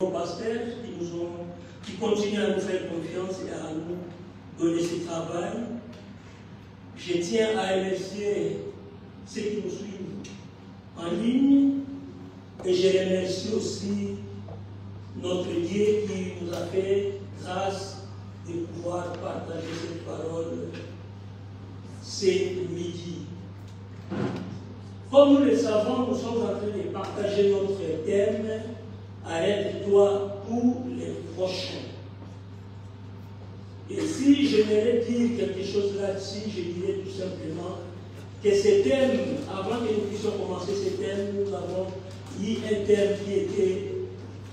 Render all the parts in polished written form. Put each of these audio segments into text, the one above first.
pasteurs qui continuent à nous faire confiance et à nous donner ce travail. Je tiens à remercier ceux qui nous suivent en ligne et je remercie aussi notre Dieu qui nous a fait grâce de pouvoir partager cette parole ce midi. Comme nous le savons, nous sommes en train de partager notre thème « Arrête-toi pour les prochains ». Et si je voulais dire quelque chose là-dessus, je dirais tout simplement que ce thème, avant que nous puissions commencer ce thème, nous avons eu un thème qui était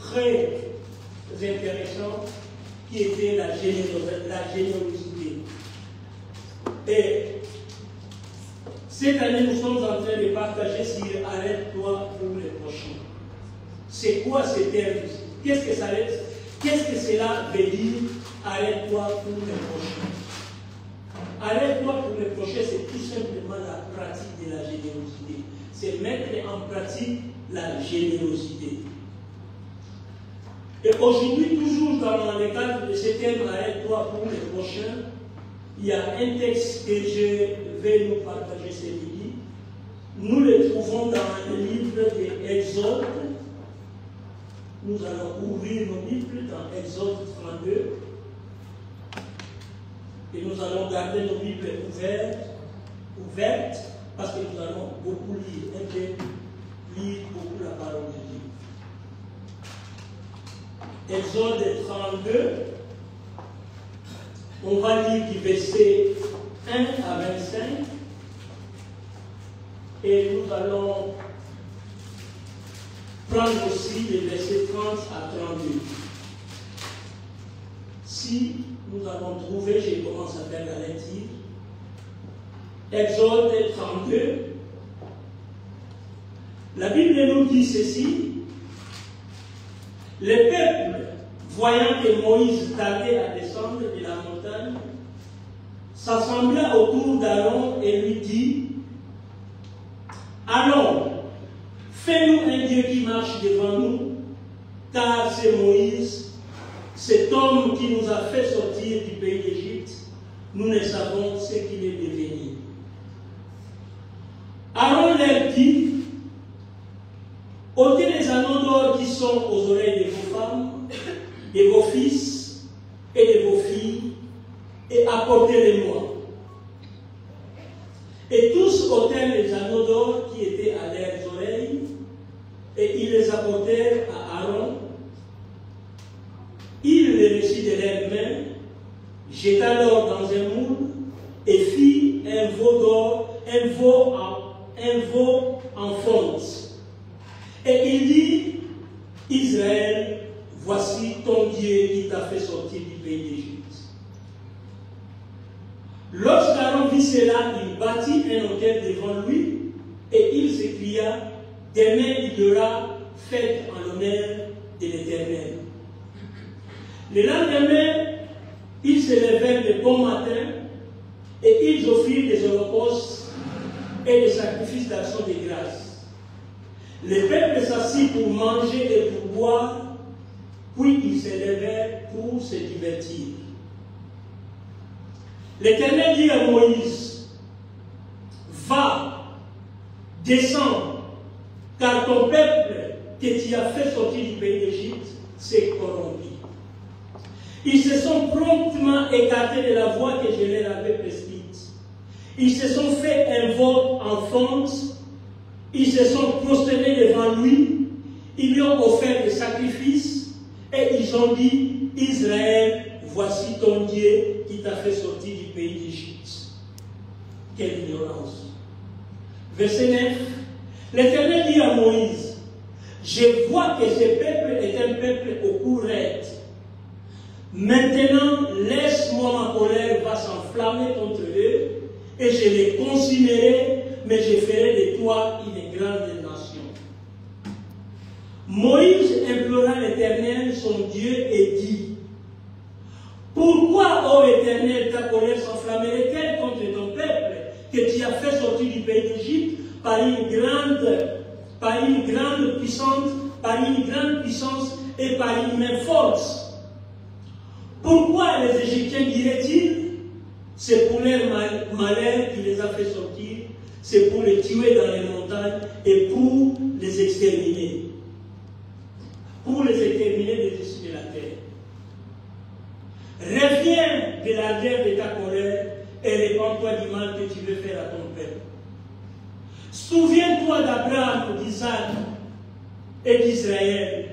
très intéressant, qui était la générosité. Et cette année, nous sommes en train de partager sur « Arrête-toi pour les prochains ». C'est quoi ce terme? Qu'est-ce que cela veut dire « Arrête-toi pour les prochains ». Arrête-toi pour les prochains, c'est tout simplement la pratique de la générosité. C'est mettre en pratique la générosité. Et aujourd'hui, toujours dans le cadre de ce thème « Arrête-toi pour les prochains », il y a un texte que je vais nous partager ce midi. Nous le trouvons dans le livre de Exode. Nous allons ouvrir nos Bibles dans Exode 32. Et nous allons garder nos Bibles ouvertes parce que nous allons beaucoup lire, lire beaucoup la parole de Dieu. Exode 32. On va lire du verset 1 à 25 et nous allons prendre aussi les versets 30 à 32. Si nous avons trouvé, je commence à faire la lecture. Exode 32. La Bible nous dit ceci. Le peuple, voyant que Moïse tardait à descendre de la montagne, s'assembla autour d'Aaron et lui dit, « Allons, fais-nous un Dieu qui marche devant nous, car c'est Moïse, cet homme qui nous a fait sortir du pays d'Égypte, nous ne savons ce qu'il est devenu. » Aaron leur dit, « ôtez les anneaux d'or qui sont aux oreilles de vos femmes, de vos fils et de vos filles, et apportez-les-moi. » Et tous ôtèrent les anneaux d'or qui étaient à leurs oreilles, et ils les apportèrent à Aaron. Il les reçut de leurs mains, jeta l'or dans un moule, et fit un veau d'or, un veau en fonte. Et il dit, « Israël, voici ton Dieu qui t'a fait sortir du pays d'Égypte. » Lorsqu'Aaron vit cela, il bâtit un autel devant lui et il s'écria, « Demain il y aura fête en l'honneur de l'Éternel. » Le lendemain, ils se levèrent de bon matin et ils offrirent des holocaustes et des sacrifices d'action de grâce. Le peuple s'assit pour manger et pour boire, puis ils se levèrent pour se divertir. L'Éternel dit à Moïse, « Va, descends, car ton peuple que tu as fait sortir du pays d'Égypte s'est corrompu. » Ils se sont promptement écartés de la voie que je leur avais prescrite. Ils se sont fait un vote en fonte. Ils se sont prosternés devant lui. Ils lui ont offert des sacrifices. Et ils ont dit, Israël, voici ton Dieu qui t'a fait sortir du pays d'Égypte. Quelle ignorance. Verset 9. L'Éternel dit à Moïse, je vois que ce peuple est un peuple au cou raide. Maintenant, laisse-moi, ma colère va s'enflammer contre eux, et je les consumerai, mais je ferai de toi une grande nation. Moïse implora l'Éternel, son Dieu, et dit, pourquoi, ô Éternel, ta colère s'enflammerait-elle contre ton peuple, que tu as fait sortir du pays d'Égypte par une grande puissance et par une même force. Pourquoi les Égyptiens diraient-ils? C'est pour leur malheur qui les a fait sortir, c'est pour les tuer dans les montagnes et pour les exterminer. Pour les exterminer des-dessus de la terre. Reviens de la guerre de ta colère et répands-toi du mal que tu veux faire à ton peuple. Souviens-toi d'Abraham, d'Isaac et d'Israël,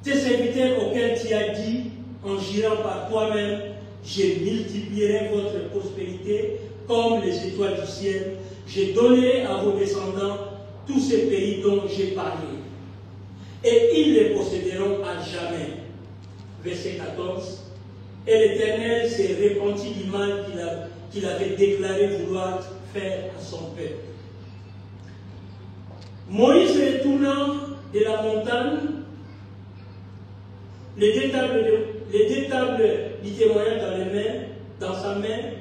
tes serviteurs auxquels tu as dit, en jurant par toi-même, je multiplierai votre prospérité comme les étoiles du ciel. Je donnerai à vos descendants tous ces pays dont j'ai parlé. Et ils les posséderont à jamais. Verset 14. Et l'Éternel s'est repenti du mal qu'il avait déclaré vouloir faire à son peuple. Moïse retournant de la montagne, les deux tables du témoignage dans sa main,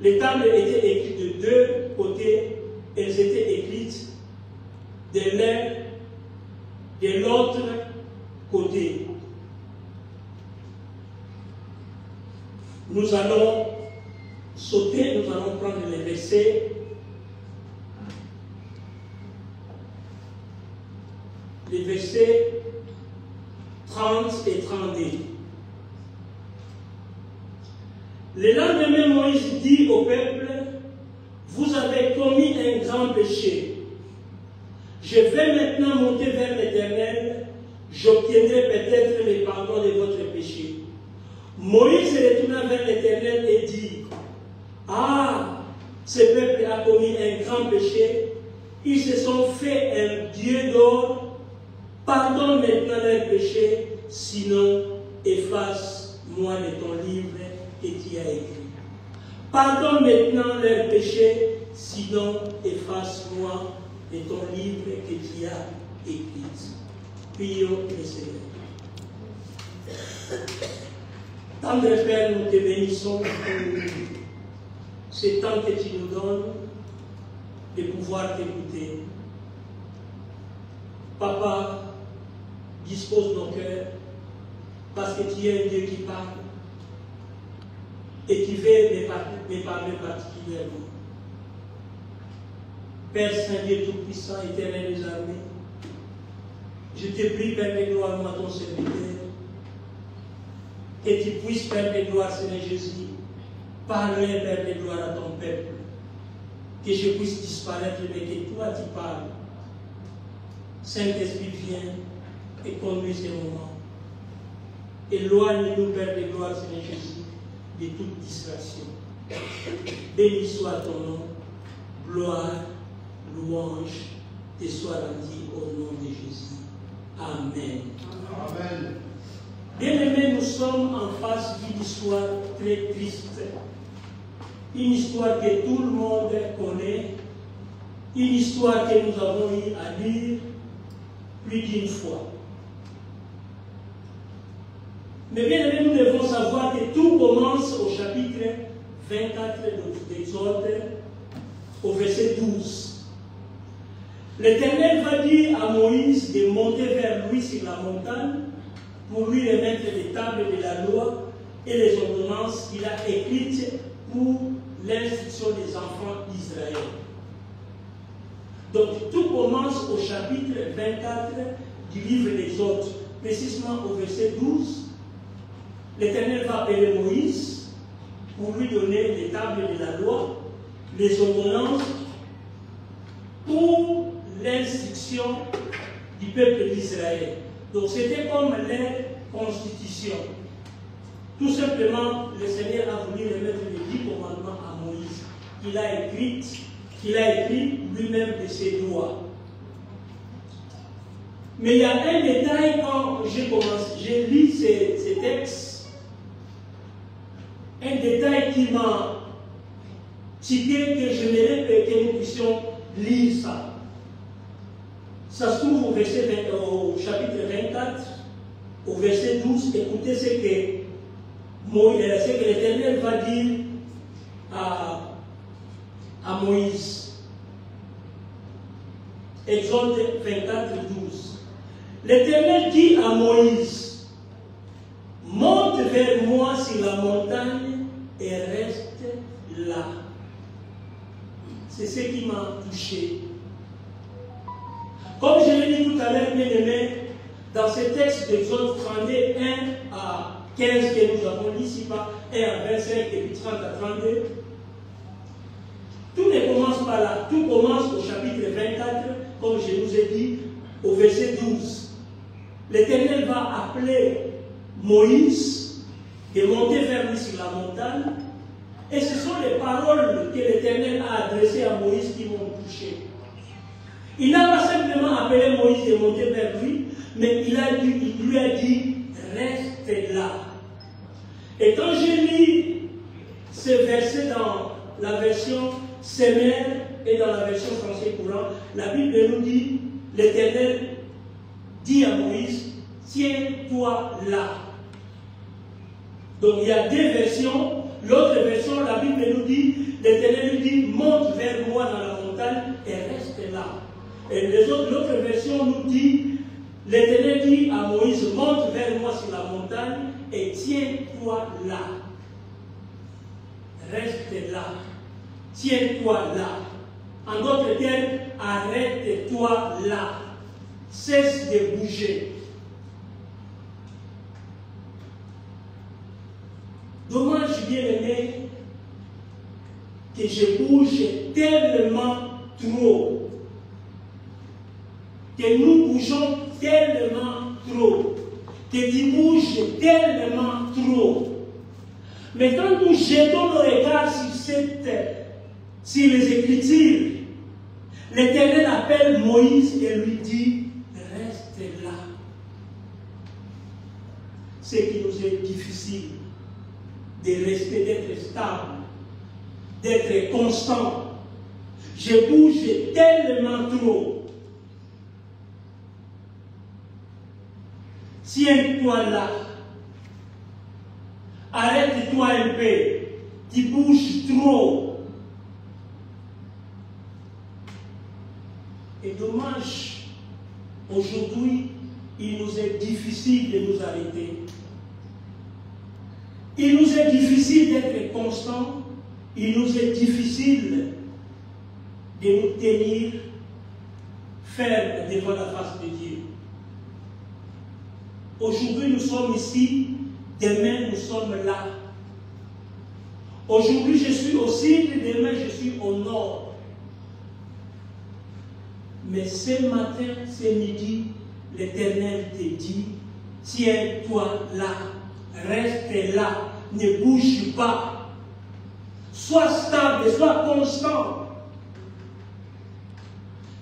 les tables étaient écrites de deux côtés, elles étaient écrites de l'un de l'autre côté. Nous allons sauter, nous allons prendre les versets. Les versets 30 et 32. Le lendemain, Moïse dit au peuple, vous avez commis un grand péché. Je vais maintenant monter vers l'Éternel, j'obtiendrai peut-être le pardon de votre péché. Moïse retourna vers l'Éternel et dit, ah, ce peuple a commis un grand péché, ils se sont fait un dieu d'or, pardonne maintenant leur péché, sinon efface-moi de ton livre que tu as écrit. Pardonne maintenant leur péché, sinon efface-moi de ton livre que tu as écrit. Prions le Seigneur. Tendre Père, nous te bénissons pour ce temps que tu nous donnes de pouvoir t'écouter. Papa, dispose nos cœurs parce que tu es un Dieu qui parle et qui veut me parler particulièrement. Père Saint-Dieu Tout-Puissant, Éternel des armées, je te prie, Père de gloire, moi ton serviteur, que tu puisses, Père de gloire, Seigneur Jésus, parler, Père de gloire, à ton peuple, que je puisse disparaître, mais que toi tu parles. Saint-Esprit, viens et conduis ces moments. Éloigne-nous, Père de gloire, Seigneur Jésus, de toute distraction. Béni soit ton nom, gloire, louange, te soit rendue au nom de Jésus. Amen. Amen. Bien-aimés, nous sommes en face d'une histoire très triste. Une histoire que tout le monde connaît. Une histoire que nous avons eu à lire plus d'une fois. Mais bien aimé, nous devons savoir que tout commence au chapitre 24 de l'Exode, au verset 12. L'Éternel va dire à Moïse de monter vers lui sur la montagne pour lui remettre les tables de la loi et les ordonnances qu'il a écrites pour l'instruction des enfants d'Israël. Donc tout commence au chapitre 24 du livre d'Exode, précisément au verset 12. L'Éternel va appeler Moïse pour lui donner les tables de la loi, les ordonnances pour l'instruction du peuple d'Israël. Donc c'était comme leur constitution. Tout simplement, le Seigneur a voulu remettre les 10 commandements à Moïse, qu'il a écrit lui-même de ses doigts. Mais il y a un détail quand j'ai lu ces textes, un détail qui m'a tiqué que j'aimerais que nous puissions lire ça. Ça se trouve au chapitre 24, au verset 12. Écoutez ce que l'Éternel va dire à Moïse. Exode 24, 12. L'Éternel dit à Moïse, monte vers moi sur la montagne et reste là. C'est ce qui m'a touché. Comme je l'ai dit tout à l'heure, bien aimé, dans ce texte d'Exode 31 à 15 que nous avons lu ici, 1 à 25 et puis 30 à 32, tout ne commence pas là. Tout commence au chapitre 24, comme je vous ai dit, au verset 12. L'Éternel va appeler Moïse de monter vers lui sur la montagne. Et ce sont les paroles que l'Éternel a adressées à Moïse qui m'ont touché. Il n'a pas simplement appelé Moïse de monter vers lui, mais il lui a dit, reste là. Et quand je lis ce verset dans la version Semelle et dans la version français courant, la Bible nous dit, l'Éternel dit à Moïse, tiens-toi là. Donc il y a deux versions. L'autre version, la Bible nous dit, l'Éternel nous dit, monte vers moi dans la montagne et reste là. Et l'autre version nous dit, l'Éternel dit à Moïse, monte vers moi sur la montagne et tiens-toi là. Reste là. Tiens-toi là. En d'autres termes, arrête-toi là. Cesse de bouger. Dommage, bien aimé, que je bouge tellement trop. Que nous bougeons tellement trop. Que tu bouges tellement trop. Mais quand nous jetons nos regards sur les Écritures, l'Éternel appelle Moïse et lui dit, reste là. Ce qui nous est difficile de rester, d'être stable, d'être constant. Je bouge tellement trop. Tiens-toi là. Arrête-toi un peu. Tu bouges trop. Et dommage, aujourd'hui, il nous est difficile de nous arrêter. Il nous est difficile d'être constant. Il nous est difficile de nous tenir fermes devant la face de Dieu. Aujourd'hui, nous sommes ici. Demain, nous sommes là. Aujourd'hui, je suis au sud. Demain, je suis au nord. Mais ce matin, ce midi, l'Éternel te dit, tiens-toi là. Reste là. Ne bouge pas. Sois stable, sois constant.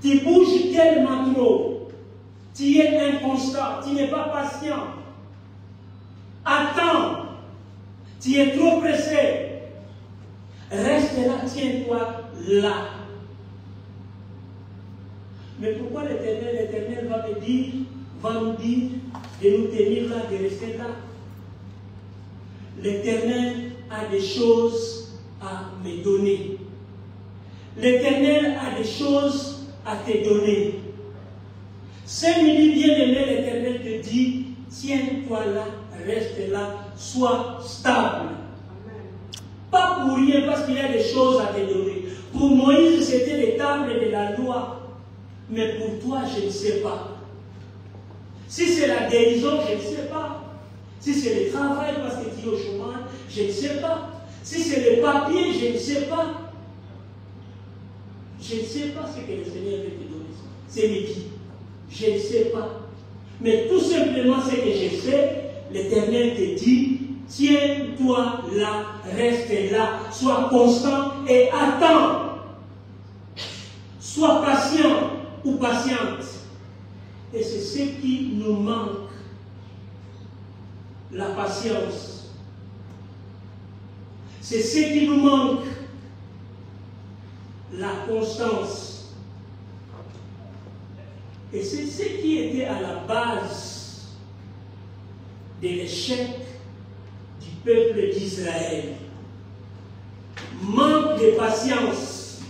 Tu bouges tellement trop. Tu es inconstant. Tu n'es pas patient. Attends. Tu es trop pressé. Reste là, tiens-toi là. Mais pourquoi l'Éternel va nous dire de nous tenir là, de rester là? L'Éternel a des choses à me donner. L'Éternel a des choses à te donner. Ce midi, bien-aimé, l'Éternel te dit, tiens-toi là, reste là, sois stable. Pas pour rien, parce qu'il y a des choses à te donner. Pour Moïse, c'était les tables de la loi. Mais pour toi, je ne sais pas. Si c'est la guérison, je ne sais pas. Si c'est le travail parce que tu es au chômage, je ne sais pas. Si c'est le papier, je ne sais pas. Je ne sais pas ce que le Seigneur veut te donner. C'est midi. Je ne sais pas. Mais tout simplement, ce que je sais, l'Éternel te dit, tiens-toi là, reste là, sois constant et attends. Sois patient ou patiente. Et c'est ce qui nous manque. La patience. C'est ce qui nous manque. La constance. Et c'est ce qui était à la base de l'échec du peuple d'Israël. Manque de patience.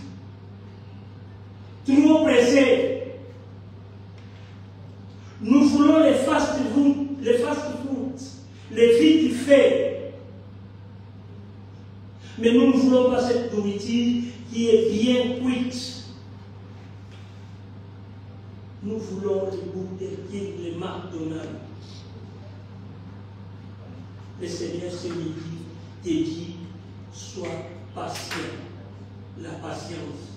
Trop pressé. Nous voulons les fast-food. les vies du fait. Mais nous ne voulons pas cette nourriture qui est bien cuite. Nous voulons les Burger King, les McDonald's. Le Seigneur ce midi te dit, sois patient. La patience.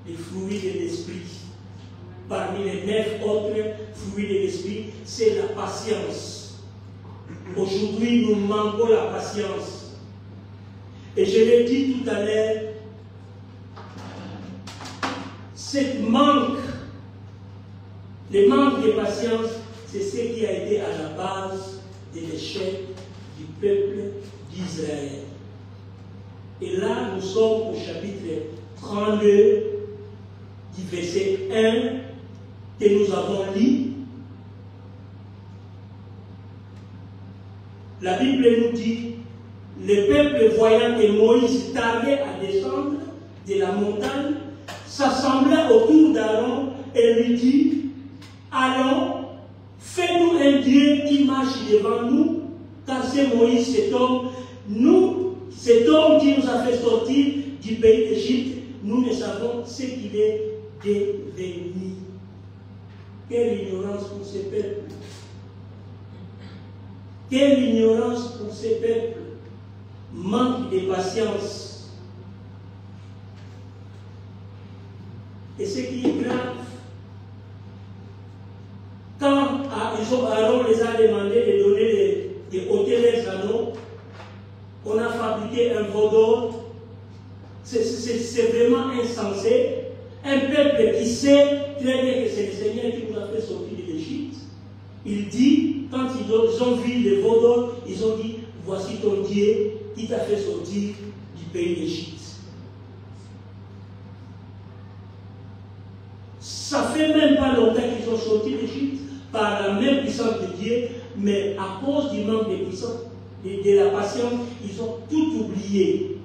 Les fruits de l'esprit. Parmi les 9 autres fruits de l'esprit, c'est la patience. Aujourd'hui, nous manquons la patience. Et je l'ai dit tout à l'heure, cette manque, le manque de patience, c'est ce qui a été à la base de l'échec du peuple d'Israël. Et là, nous sommes au chapitre 32, du verset 1 que nous avons lu. La Bible nous dit, le peuple voyant que Moïse tardait à descendre de la montagne, s'assembla autour d'Aaron et lui dit, allons, fais-nous un Dieu qui marche devant nous, car c'est Moïse cet homme, cet homme qui nous a fait sortir du pays d'Égypte, nous ne savons ce qu'il est devenu. Quelle ignorance pour ces peuples. Quelle ignorance pour ces peuples. Manque de patience. Et ce qui est grave, quand Aaron les a demandé de donner, de ôter les anneaux, on a fabriqué un veau d'or. C'est vraiment insensé. Un peuple qui sait très bien que c'est le Seigneur qui nous a fait sortir de l'Égypte. Il dit, quand ils ont vu le veau d'or, ils ont dit, voici ton Dieu qui t'a fait sortir du pays d'Égypte. Ça fait même pas longtemps qu'ils sont sortis d'Égypte par la même puissance de Dieu, mais à cause du manque de puissance, de la patience, ils ont tout oublié.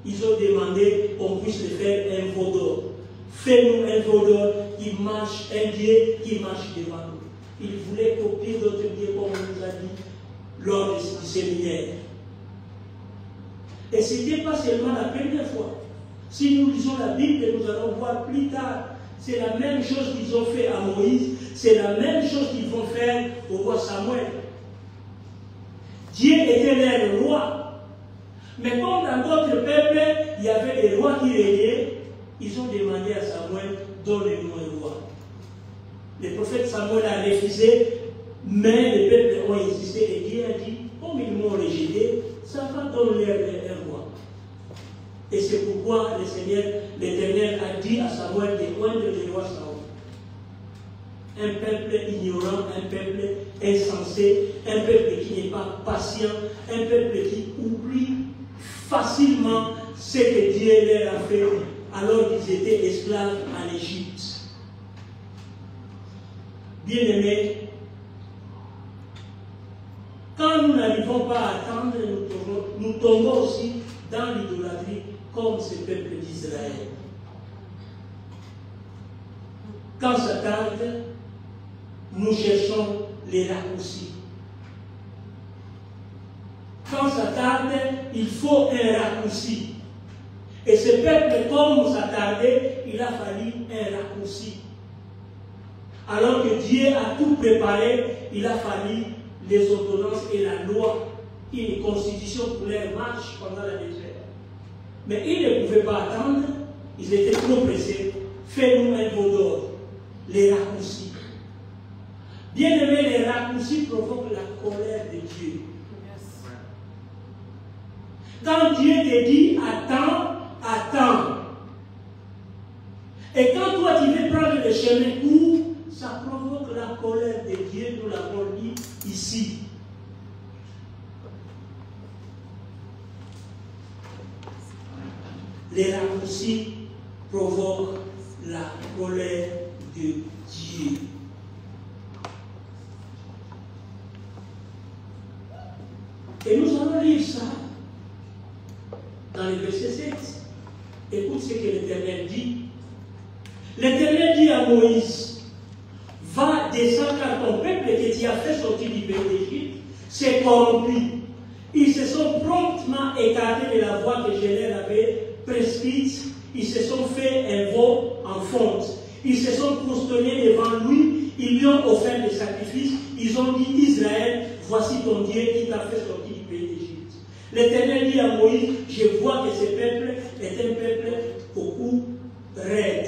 Ils ont demandé qu'on puisse le faire un veau d'or. Fais-nous un veau d'or qui marche, un Dieu qui marche devant nous. Ils voulaient copier d'autres dieux, comme on nous a dit, lors du séminaire. Et ce n'était pas seulement la première fois. Si nous lisons la Bible, nous allons voir plus tard. C'est la même chose qu'ils ont fait à Moïse, c'est la même chose qu'ils vont faire au roi Samuel. Dieu était leur roi. Mais comme dans d'autres peuples, il y avait des rois qui régnaient, ils ont demandé à Samuel, donne-nous un roi. Le prophète Samuel a refusé, mais les peuples ont insisté et Dieu a dit, comme ils m'ont rejeté, ça va donner un roi. Et c'est pourquoi le Seigneur, l'Éternel, a dit à Samuel de oindre le roi Saül. Un peuple ignorant, un peuple insensé, un peuple qui n'est pas patient, un peuple qui oublie facilement ce que Dieu leur a fait alors qu'ils étaient esclaves en Égypte. Bien-aimés, quand nous n'arrivons pas à attendre, nous tombons aussi dans l'idolâtrie comme ce peuple d'Israël. Quand ça tarde, nous cherchons les raccourcis. Quand ça tarde, il faut un raccourci. Et ce peuple, comme ça tardait, il a fallu un raccourci. Alors que Dieu a tout préparé, il a fallu les ordonnances et la loi, une constitution pour leur marche pendant la désert. Mais ils ne pouvaient pas attendre, ils étaient trop pressés. Fais-nous un veau d'or, les raccourcis. Bien aimé, les raccourcis provoquent la colère de Dieu. Quand Dieu te dit attends, attends. Et quand toi tu veux prendre le chemin court, ça provoque la colère de Dieu, nous l'avons dit ici. Les raccourcis provoquent la colère de Dieu. Et nous allons lire ça dans le verset 7. Écoute ce que l'Éternel dit. L'Éternel dit à Moïse, va descendre à ton peuple que tu as fait sortir du pays d'Égypte, s'est corrompu. Ils se sont promptement écartés de la voie que je leur avais prescrite. Ils se sont fait un veau en fonte. Ils se sont prosternés devant lui. Ils lui ont offert des sacrifices. Ils ont dit, Israël, voici ton Dieu qui t'a fait sortir du pays d'Égypte. L'Éternel dit à Moïse, je vois que ce peuple est un peuple au cou raide.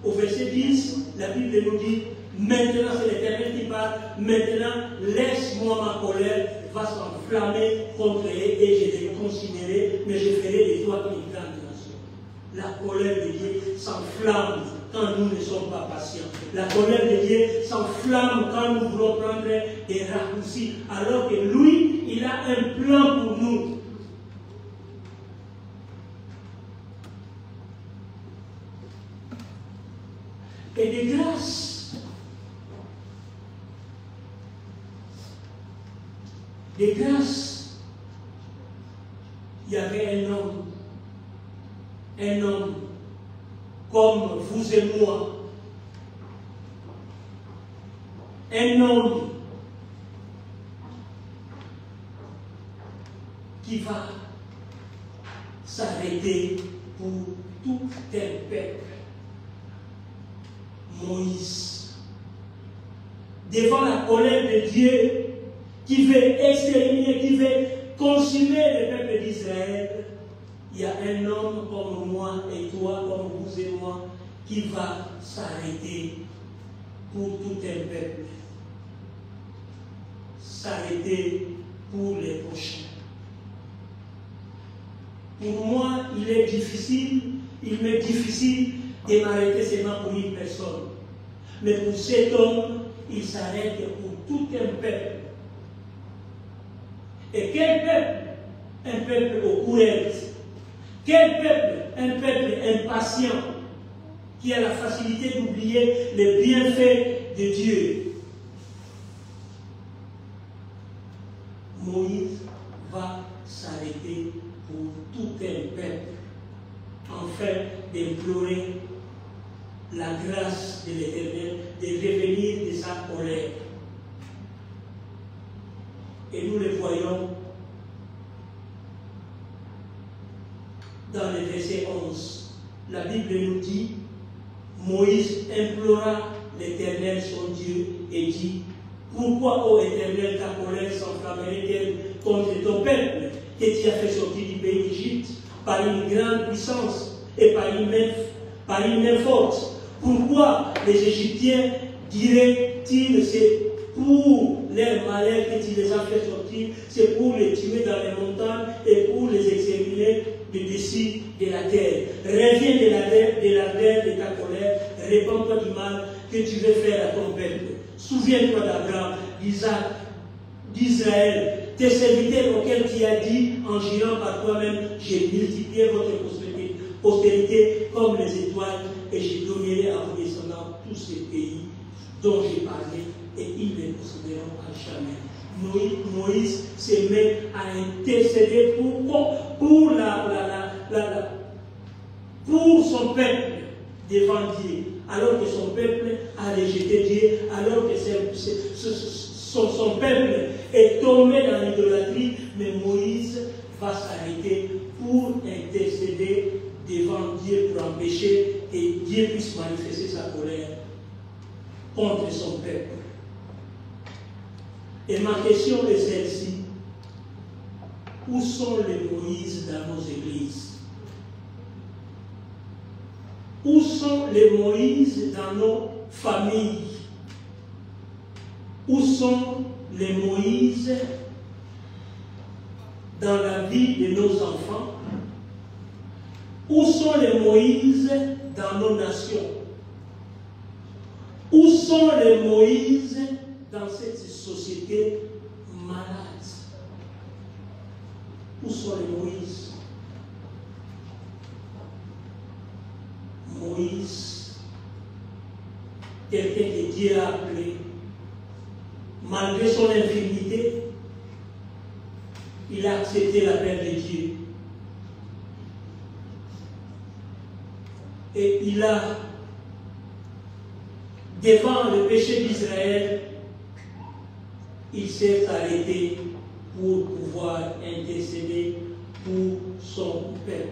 Au verset 10, la Bible nous dit, maintenant c'est l'Éternel qui parle, maintenant laisse-moi ma colère va s'enflammer contre eux et je les considérerai, mais je ferai de toi une grande nation. La colère de Dieu s'enflamme quand nous ne sommes pas patients. La colère de Dieu s'enflamme quand nous voulons prendre des raccourcis, alors que lui, il a un plan pour nous. Et de grâce, il y avait un homme comme vous et moi, un homme qui va s'arrêter pour tout un peuple. Moïse, devant la colère de Dieu qui veut exterminer, qui veut consumer le peuple d'Israël, il y a un homme comme moi et toi, comme vous et moi, qui va s'arrêter pour tout un peuple. S'arrêter pour les prochains. Pour moi, il m'est difficile de m'arrêter seulement pour une personne. Mais pour cet homme, il s'arrête pour tout un peuple. Et quel peuple? Un peuple au courant. Quel peuple? Un peuple impatient qui a la facilité d'oublier les bienfaits de Dieu. Moïse va s'arrêter pour tout un peuple, afin d'implorer la grâce de l'Éternel de revenir de sa colère. Et nous le voyons dans le verset 11. La Bible nous dit, Moïse implora l'Éternel son Dieu et dit, pourquoi, ô Éternel, ta colère s'enflammerait-elle contre ton peuple que tu as fait sortir du pays d'Égypte par une grande puissance et par une main forte? Pourquoi les Égyptiens diraient-ils, c'est pour leur malheur que tu les as fait sortir, c'est pour les tuer dans les montagnes et pour les exterminer du dessus de la terre? Reviens de la terre de ta colère, répands-toi du mal que tu veux faire à ton peuple. Souviens-toi d'Abraham, d'Isaac, d'Israël, tes serviteurs auxquels tu as dit, en jurant par toi-même, j'ai multiplié votre postérité comme les étoiles, et je donnerai à vos descendants tous ces pays dont j'ai parlé, et ils les posséderont à jamais. Moïse se met à intercéder pour son peuple devant Dieu, alors que son peuple a rejeté Dieu, alors que son peuple est tombé dans l'idolâtrie, mais Moïse va s'arrêter pour intercéder devant Dieu pour empêcher que Dieu puisse manifester sa colère contre son peuple. Et ma question est celle-ci. Où sont les Moïse dans nos églises? Où sont les Moïse dans nos familles? Où sont les Moïse dans la vie de nos enfants? Où sont les Moïse dans nos nations? Où sont les Moïse dans cette société malade? Où sont les Moïse? Moïse, quelqu'un que Dieu a appelé, malgré son infirmité, il a accepté l'appel de Dieu. Et il a, devant le péché d'Israël, il s'est arrêté pour pouvoir intercéder pour son peuple.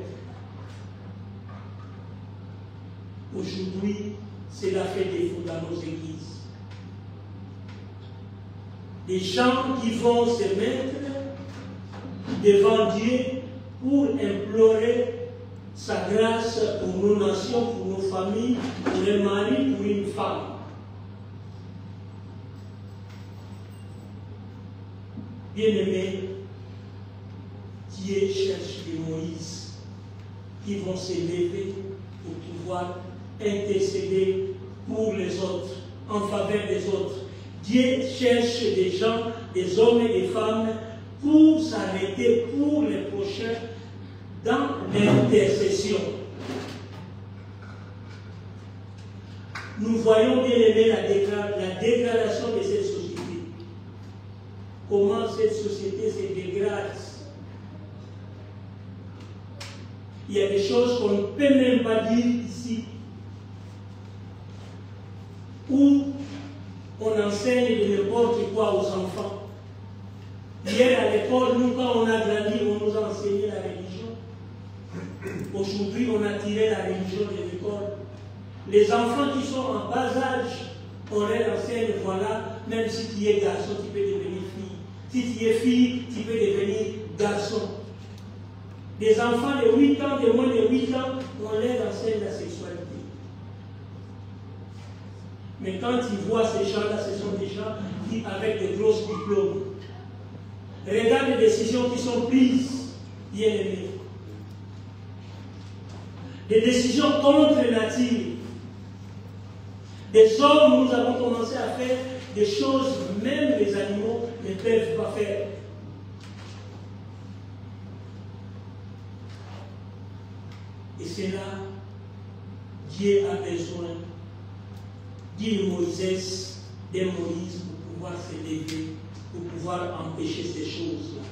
Aujourd'hui, cela fait défaut dans nos églises. Des gens qui vont se mettre devant Dieu pour implorer sa grâce pour nos nations, pour nos familles, pour un mari, pour une femme. Bien-aimés, Dieu cherche des Moïse qui vont s'élever pour pouvoir intercéder pour les autres, en faveur des autres. Dieu cherche des gens, des hommes et des femmes pour s'arrêter pour les prochains dans l'intercession. Nous voyons bien aimé la dégradation de cette société. Comment cette société se dégrade. Il y a des choses qu'on ne peut même pas dire ici. Où on enseigne de n'importe quoi aux enfants. Hier à l'école, nous quand on a grandi, on nous a enseigné la religion. Aujourd'hui, on a tiré la religion de l'école. Les enfants qui sont en bas âge, on leur enseigne, voilà, même si tu es garçon, tu peux devenir fille. Si tu es fille, tu peux devenir garçon. Des enfants de 8 ans, de moins de 8 ans, on leur enseigne la sexualité. Mais quand ils voient ces gens-là, ce sont des gens qui, avec de gros diplômes. Regarde les décisions qui sont prises, bien aimés. Des décisions contre nature. Des hommes, nous avons commencé à faire des choses, même les animaux ne peuvent pas faire. Et c'est là, Dieu a besoin d'un Moïse pour pouvoir s'élever, pour pouvoir empêcher ces choses-là.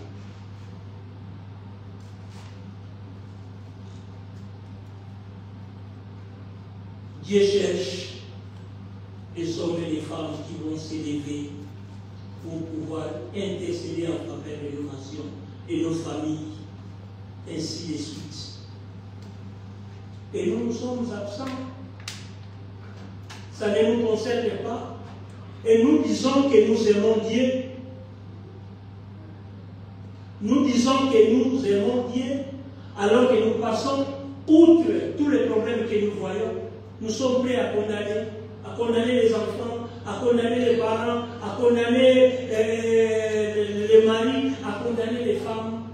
Dieu cherche des hommes et des femmes qui vont s'élever pour pouvoir intercéder en faveur de nos nations et nos familles, ainsi de suite. Et nous sommes absents. Ça ne nous concerne pas. Et nous disons que nous aimons Dieu. Nous disons que nous aimons Dieu, alors que nous passons outre tous les problèmes que nous voyons. Nous sommes prêts à condamner les enfants, à condamner les parents, à condamner les maris, à condamner les femmes.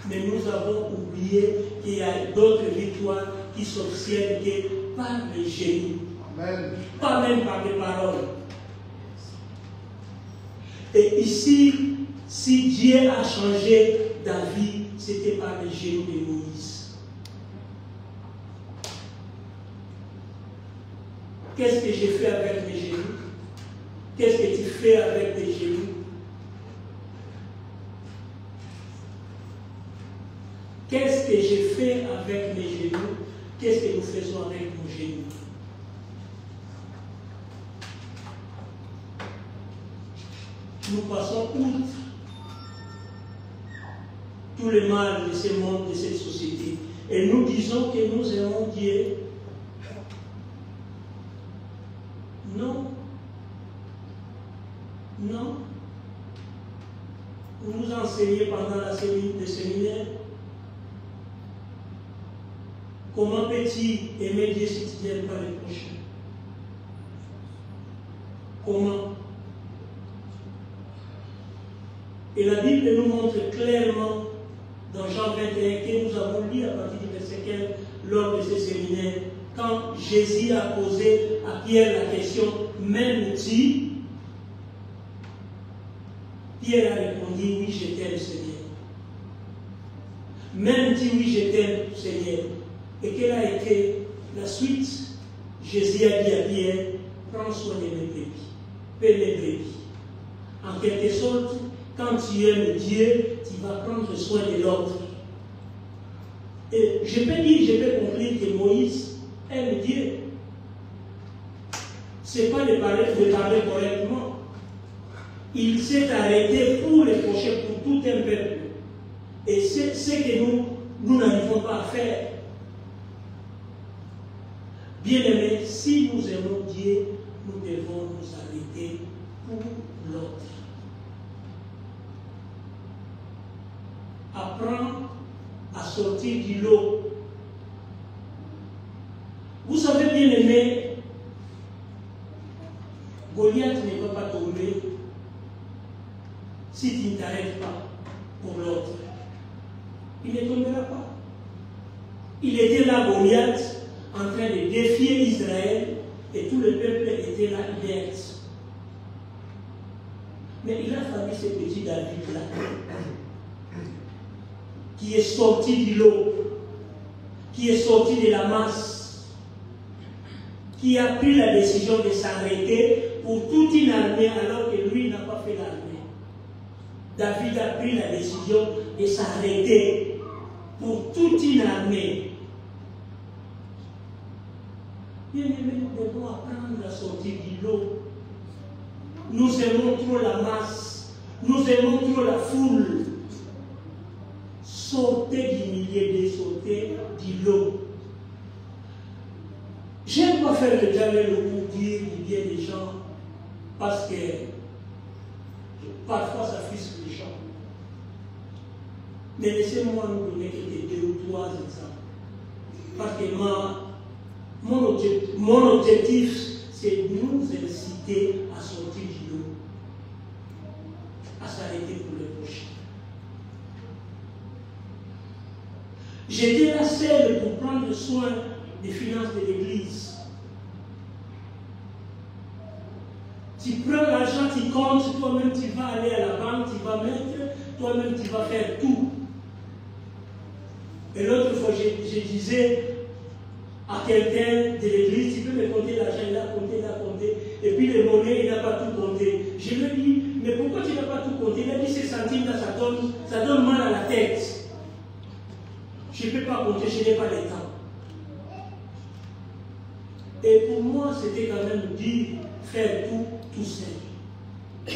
Mais nous avons oublié qu'il y a d'autres victoires qui s'obtiennent que par les génies. Amen. Pas même par les paroles. Et ici, si Dieu a changé David, c'était par les génies de Moïse. Qu'est-ce que j'ai fait avec mes génies? Qu'est-ce que tu fais avec tes génies? Qu'est-ce que j'ai fait avec mes genoux? Qu'est-ce que nous faisons avec nos genoux? Nous passons outre tout le mal de ce monde, de cette société. Et nous disons que nous aimons Dieu. Non. Non. Vous nous enseignez pendant le séminaire. Comment peux-tu aimer Dieu si tu n'aimes pas les prochains? Comment? Et la Bible nous montre clairement dans Jean 21 que nous avons lu à partir du verset 15 lors de ce séminaire, quand Jésus a posé à Pierre la question « M'aimes-tu » Pierre a répondu « Oui, je t'aime, Seigneur. » « M'aimes-tu? Oui, je t'aime, Seigneur. » Et quelle a été la suite? Jésus a dit à Pierre, prends soin de mes brebis, paie mes brebis. En quelque sorte, quand tu aimes Dieu, tu vas prendre soin de l'autre. Et je peux conclure que Moïse aime Dieu. Ce n'est pas de parler correctement. il s'est arrêté pour les prochains, pour tout un peuple. Et c'est ce que nous n'arrivons pas à faire. Bien-aimés, si nous aimons Dieu, nous devons nous arrêter pour l'autre. Apprendre à sortir du lot. Vous savez, bien-aimés, Goliath ne va pas tomber si tu ne t'arrêtes pas pour l'autre. Il ne tombera pas. Il était là, Goliath, en train de défier Israël, et tout le peuple était là, inerte. Mais il a fallu ce petit David-là, qui est sorti du lot, qui est sorti de la masse, qui a pris la décision de s'arrêter pour toute une armée alors que lui n'a pas fait l'armée. David a pris la décision de s'arrêter pour toute une armée. Bien-aimés, nous devons apprendre à sortir du lot. Nous aimons trop la masse, nous aimons trop la foule. Sortez du milieu, sortez du lot. J'aime pas faire le diable pour dire du bien des gens, parce que parfois ça fusque les gens. Mais laissez-moi nous donner deux ou trois exemples. Parce que mon objectif, c'est de nous inciter à sortir du lot, à s'arrêter pour le prochain. J'étais là seul pour prendre soin des finances de l'Église. Tu prends l'argent, tu comptes, toi-même tu vas aller à la banque, tu vas mettre, toi-même tu vas faire tout. Et l'autre fois, je disais à quelqu'un de l'église, tu peux me compter l'argent, il a compté, et puis les monnaies, il n'a pas tout compté. Je lui ai dit, mais pourquoi tu n'as pas tout compté? Il a dit, ces centimes-là, ça donne mal à la tête. Je ne peux pas compter, je n'ai pas le temps. Et pour moi, c'était quand même dire, faire tout seul.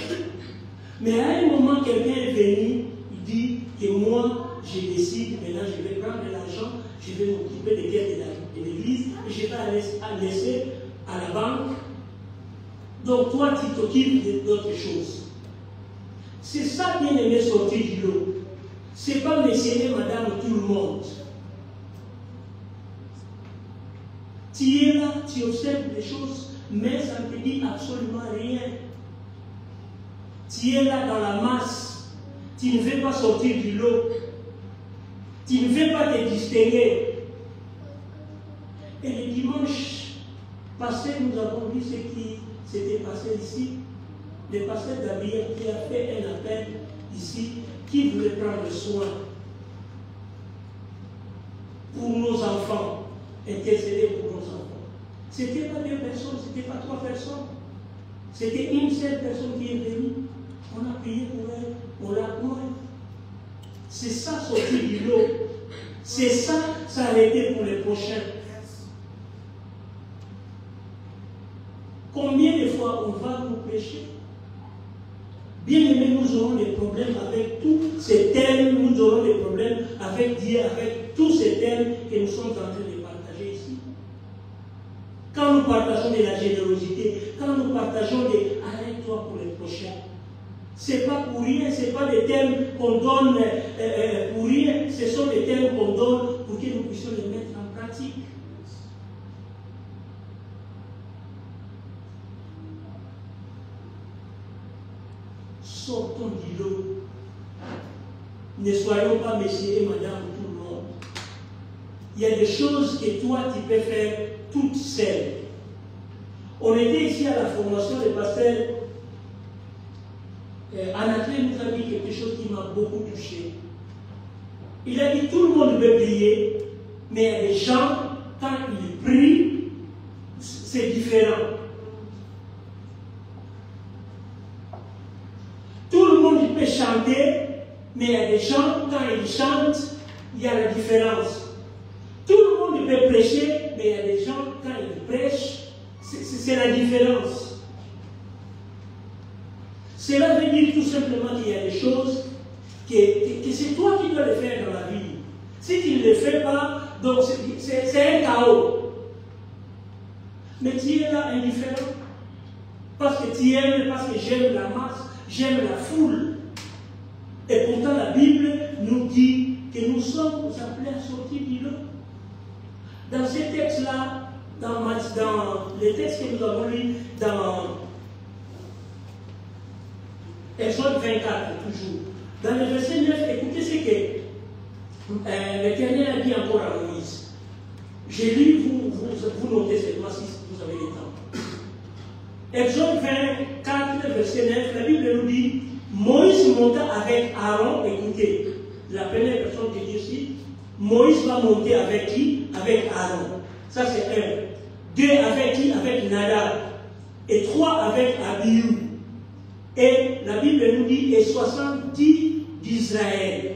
Mais à un moment, quelqu'un est venu, il dit que moi, je décide, maintenant je vais prendre de l'argent, je vais m'occuper des dettes de l'église, et je vais laisser à la banque. Donc toi, tu t'occupes d'autres choses. C'est ça, bien aimé, sortir du lot. Ce n'est pas mentionner madame tout le monde. Tu es là, tu observes des choses, mais ça ne te dit absolument rien. Tu es là dans la masse. Tu ne veux pas sortir du lot. Tu ne veux pas te distinguer. Et le dimanche passé, nous avons vu ce qui s'était passé ici. Le pasteur Gabriel qui a fait un appel ici, qui voulait prendre soin pour nos enfants, intercéder pour nos enfants. Ce n'était pas deux personnes, ce n'était pas trois personnes. C'était une seule personne qui est venue. On a prié pour elle, on l'a couru. C'est ça, sortir du lot. C'est ça, s'arrêter pour les prochains. Combien de fois on va nous pécher? Bien aimé, nous aurons des problèmes avec tous ces thèmes, nous aurons des problèmes avec Dieu, avec tous ces thèmes que nous sommes en train de partager ici. Quand nous partageons de la générosité, quand nous partageons des arrête-toi pour les prochains, ce n'est pas pour rien, ce n'est pas des thèmes qu'on donne pour rien, ce sont des thèmes qu'on donne pour que nous puissions les mettre en pratique. Sortons du lot. Ne soyons pas messieurs et madame tout le monde. Il y a des choses que toi tu peux faire toute seule. On était ici à la formation des pasteurs. Anatole nous a dit quelque chose qui m'a beaucoup touché. Il a dit tout le monde veut prier, mais il y a des gens, quand ils prient, c'est différent. Tout le monde peut chanter, mais il y a des gens, quand ils chantent, il y a la différence. Tout le monde peut prêcher, mais il y a des gens, quand ils prêchent, c'est la différence. Cela veut dire tout simplement qu'il y a des choses que c'est toi qui dois les faire dans la vie. Si tu ne les fais pas, donc c'est un chaos. Mais tu es là indifférent. Parce que tu aimes, parce que j'aime la masse, j'aime la foule. Et pourtant la Bible nous dit que nous sommes appelés à sortir du lot. Dans ces textes-là, dans les textes que nous avons lus dans Exode 24, toujours, dans le verset 9, écoutez ce que l'Éternel a dit encore à Moïse. J'ai lu, vous notez cette fois si vous avez le temps. Exode 24, verset 9, la Bible nous dit, Moïse monta avec Aaron, écoutez, la première personne que Dieu cite, Moïse va monter avec qui? Avec Aaron. Ça c'est un. 2 avec qui? Avec Nadab. Et 3 avec Abihu. Et la Bible nous dit, et 70 d'Israël.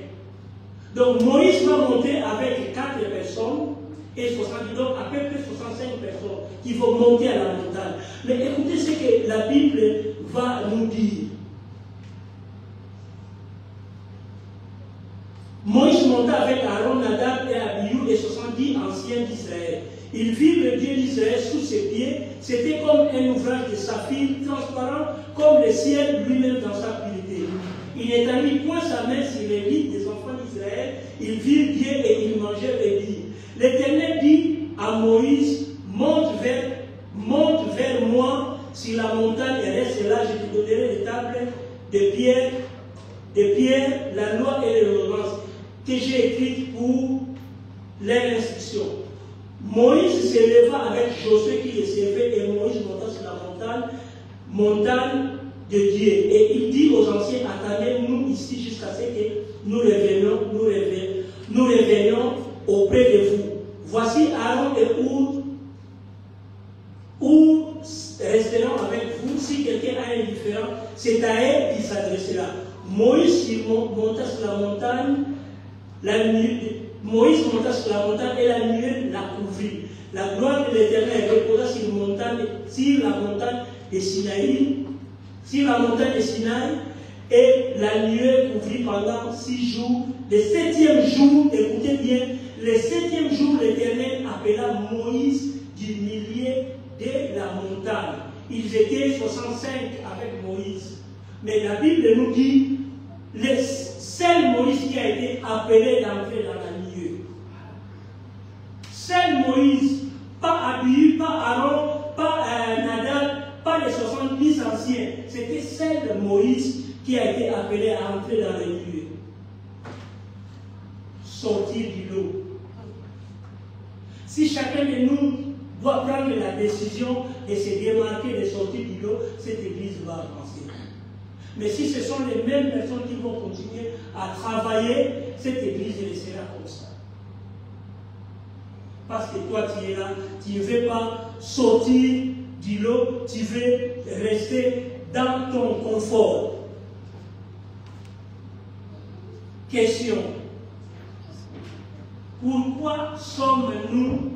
Donc Moïse va monter avec 4 personnes, et 70, donc à peu près 65 personnes qui vont monter à la montagne. Mais écoutez ce que la Bible va nous dire. Moïse monta avec Aaron, Nadab et Abihu et 70 anciens d'Israël. Ils virent le Dieu d'Israël sous ses pieds. C'était comme un ouvrage de saphir transparent, comme le ciel lui-même dans sa pureté. Il n'étendit point sa main sur les lits des enfants d'Israël. Ils virent Dieu et ils mangèrent et dirent. L'Éternel dit à Moïse, monte vers moi sur la montagne et reste là, je te donnerai des tables de pierre, la loi et les ordonnances que j'ai écrites pour leur instruction. Moïse se leva avec Josué qui le servait et Moïse monta sur la montagne de Dieu. Et il dit aux anciens, attendez-nous ici jusqu'à ce que nous revenions auprès de vous. Voici Aaron et Our resteront avec vous. Si quelqu'un a un différent, c'est à elle qu'il s'adressera. Moïse monta sur la montagne, Moïse monta sur la montagne et la nuée la couvrit. La gloire de l'Éternel reposa sur la montagne de Sinaï, et la nuée couvrit pendant 6 jours. Le 7e jour, écoutez bien, le 7e jour, l'Éternel appela Moïse du milieu de la montagne. Ils étaient 65 avec Moïse. Mais la Bible nous dit, seul Moïse qui a été appelé d'entrer dans la nuée. Seul Moïse, pas Abihu, pas Aaron, pas Nadab, pas les 70 anciens. C'était seul Moïse qui a été appelé à entrer dans la nuée. Sortir du lot. Si chacun de nous doit prendre la décision de se démarquer de sortir du lot, cette église va avancer. Mais si ce sont les mêmes personnes qui vont continuer à travailler, cette église restera comme ça. Parce que toi tu es là, tu ne veux pas sortir du lot, tu veux rester dans ton confort. Question. Pourquoi sommes-nous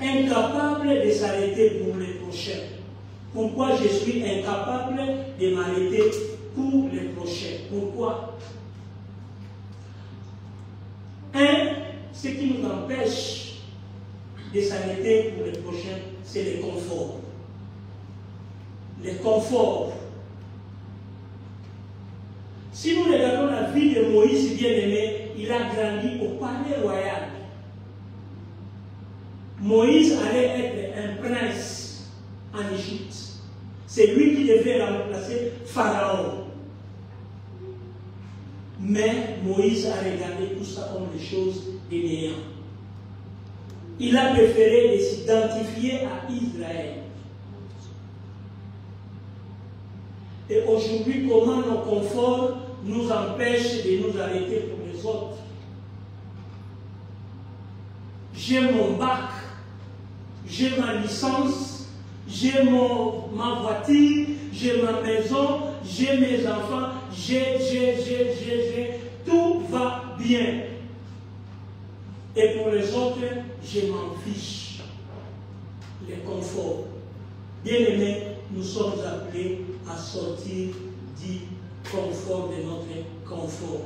incapables de s'arrêter pour les prochains? Pourquoi je suis incapable de m'arrêter pour les prochains? Pourquoi? Ce qui nous empêche de s'arrêter pour les prochains, c'est le confort. Le confort. Si nous regardons la vie de Moïse bien-aimé, il a grandi au palais royal. Moïse allait être un prince en Égypte. C'est lui qui devait remplacer Pharaon. Mais Moïse a regardé tout ça comme des choses de néant. Il a préféré s'identifier à Israël. Et aujourd'hui, comment nos conforts nous empêchent de nous arrêter pour les autres? J'ai mon bac, j'ai ma licence, j'ai ma voiture, j'ai ma maison, j'ai mes enfants, tout va bien. Et pour les autres, je m'en fiche. Le confort. Bien aimés, nous sommes appelés à sortir dit confort de notre confort.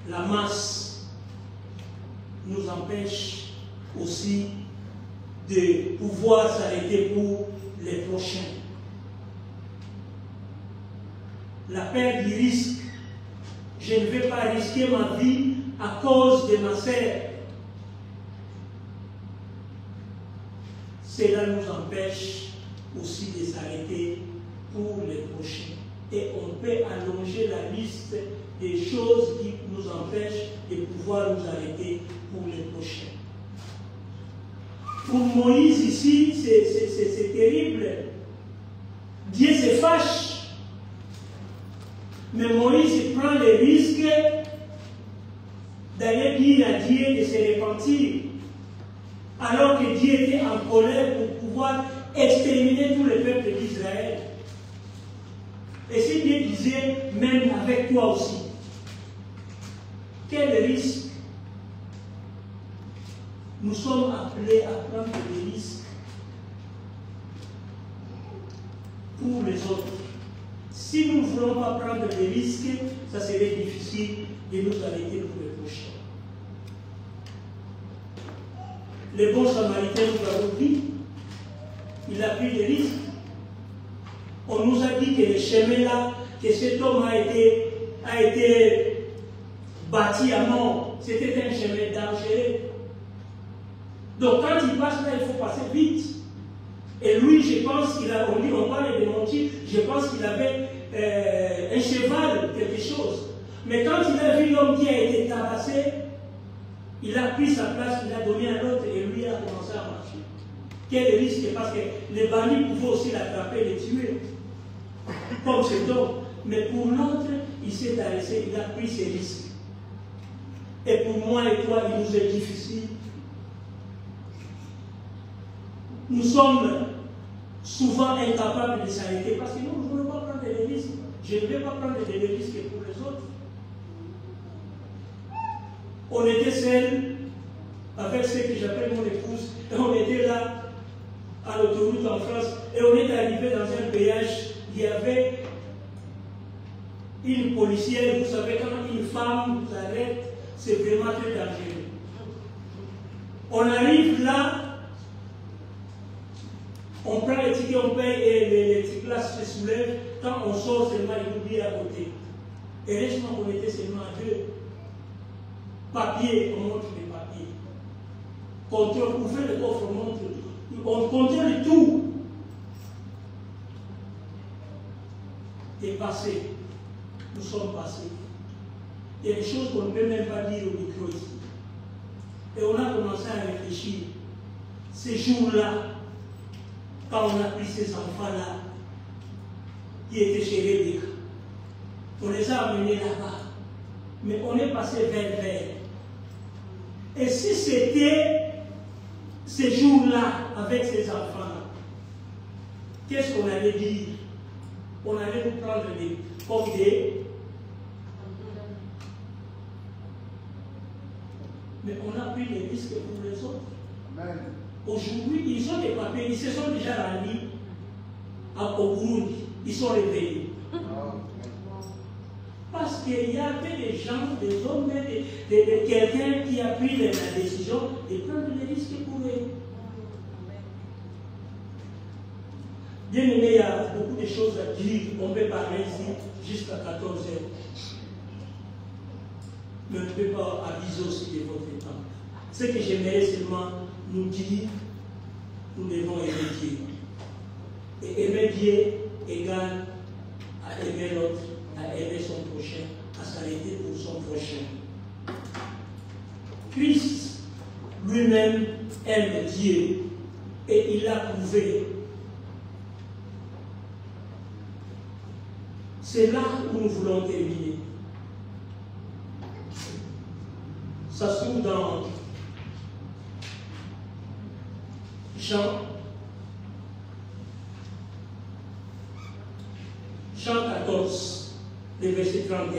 La masse nous empêche aussi de pouvoir s'arrêter pour les prochains. La peur du risque. Je ne vais pas risquer ma vie à cause de ma sœur. Cela nous empêche aussi de s'arrêter pour les prochains. Et on peut allonger la liste des choses qui nous empêchent de pouvoir nous arrêter pour les prochains. Pour Moïse ici, c'est terrible. Dieu se fâche. Mais Moïse prend le risque d'aller dire à Dieu de se repentir. Alors que Dieu était en colère pour pouvoir exterminer tout le peuple d'Israël. Et si Dieu disait, même avec toi aussi, quel risque? Nous sommes appelés à prendre des risques pour les autres. Si nous ne voulons pas prendre des risques, ça serait difficile de nous arrêter pour les prochains. Le bon samaritain nous avons dit, il a pris des risques. On nous a dit que le chemin là, que cet homme a été bâti à mort, c'était un chemin dangereux. Donc quand il passe là, il faut passer vite. Et lui, je pense qu'il a, on parle de mentir, je pense qu'il avait un cheval, quelque chose. Mais quand il a vu l'homme qui a été tabassé, il a pris sa place, il a donné à l'autre et lui a commencé à marcher. Quel risque, parce que les bandits pouvaient aussi l'attraper et le tuer. Comme cet homme. Mais pour l'autre, il s'est arrêté, il a pris ses risques. Et pour moi et toi, il nous est difficile. Nous sommes souvent incapables de s'arrêter parce que nous ne voulons pas prendre des risques. Je ne vais pas prendre des risques pour les autres. On était seuls avec ce que j'appelle mon épouse et on était là à l'autoroute en France et on est arrivé dans un péage. Il y avait une policière, vous savez, quand une femme vous arrête, c'est vraiment très dangereux. On arrive là, on prend les tickets, on paye et les tickets là se soulèvent. Quand on sort seulement, il oublie à côté. Et heureusement qu'on était seulement à deux. Papier, on montre les papiers. Contrôle, ouvrez le coffre, on montre. On contrôle tout. Et passé. Nous sommes passés. Il y a des choses qu'on ne peut même pas dire au micro ici. Et on a commencé à réfléchir. Ces jours-là, quand on a pris ces enfants-là, qui étaient chez Rebecca, on les a amenés là-bas. Mais on est passé vers. Et si c'était ces jours-là, avec ces enfants-là, qu'est-ce qu'on allait dire? On allait nous prendre comme des... Mais on a pris les risques pour les autres. Amen. Aujourd'hui, ils ont des papiers, ils se sont déjà rendus au Burundi. Ils sont réveillés. Parce qu'il y avait des gens, des hommes, de quelqu'un qui a pris la décision de prendre les risques pour eux. Bien aimé, il y a beaucoup de choses à dire. On peut parler ici jusqu'à 14 heures. Mais on ne peut pas aviser aussi de votre temps. Ce que j'aimerais seulement nous dire, nous devons aimer Dieu. Et aimer Dieu égale à aimer l'autre, à aimer son prochain, à s'arrêter pour son prochain. Christ lui-même aime Dieu et il l'a prouvé. C'est là où nous voulons terminer. Ça se trouve dans Jean 14, le verset 31.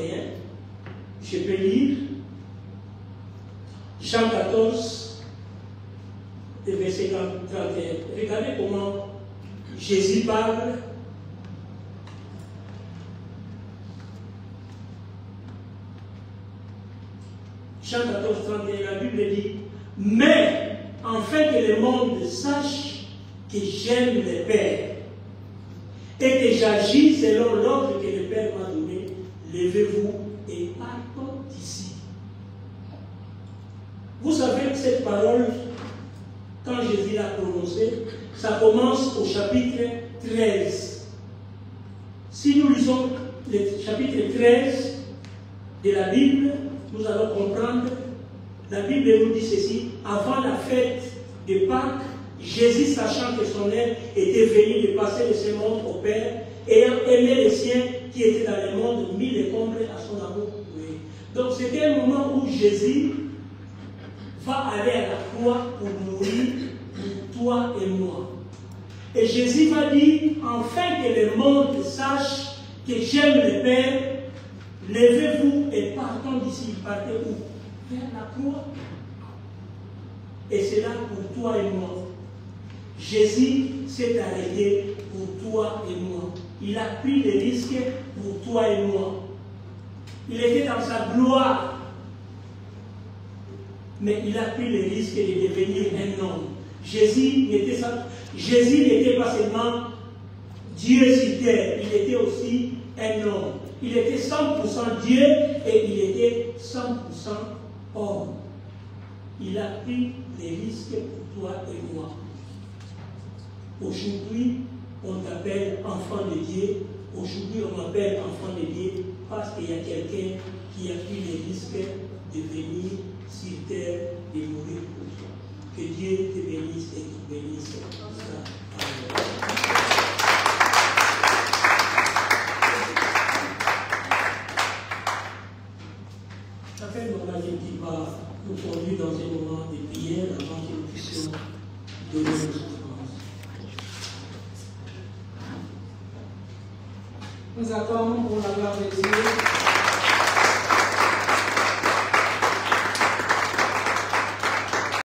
Je peux lire. Jean 14, le verset 31. Regardez comment Jésus parle Jean 14, 31, la Bible dit, mais afin que le monde sache que j'aime le Père et que j'agis selon l'ordre que le Père m'a donné, levez-vous et partons d'ici. Vous savez que cette parole, quand Jésus l'a prononcée, ça commence au chapitre 13. Si nous lisons le chapitre 13 de la Bible, nous allons comprendre. La Bible nous dit ceci, avant la fête de Pâques, Jésus, sachant que son heure était venue de passer de ce monde au Père, ayant aimé les siens qui étaient dans le monde, mit les combles à son amour pour eux. Donc c'était un moment où Jésus va aller à la croix pour mourir pour toi et moi. Et Jésus va dire, afin que le monde sache que j'aime le Père, levez-vous et partons d'ici. Partez où? Vers la croix. Et c'est là pour toi et moi. Jésus s'est arrêté pour toi et moi. Il a pris les risques pour toi et moi. Il était dans sa gloire. Mais il a pris le risque de devenir un homme. Jésus n'était pas seulement Dieu sur terre, il était aussi un homme. Il était 100% Dieu et il était 100% homme. Il a pris les risques pour toi et moi. Aujourd'hui, on t'appelle enfant de Dieu. Aujourd'hui, on m'appelle enfant de Dieu parce qu'il y a quelqu'un qui a pris les risques de venir sur terre et mourir pour toi. Que Dieu te bénisse et te bénisse. Amen. Après, normalement, qui va nous conduire dans un moment de prière avant que nous puissions donner nos souffrances. Nous attendons pour la gloire de Dieu.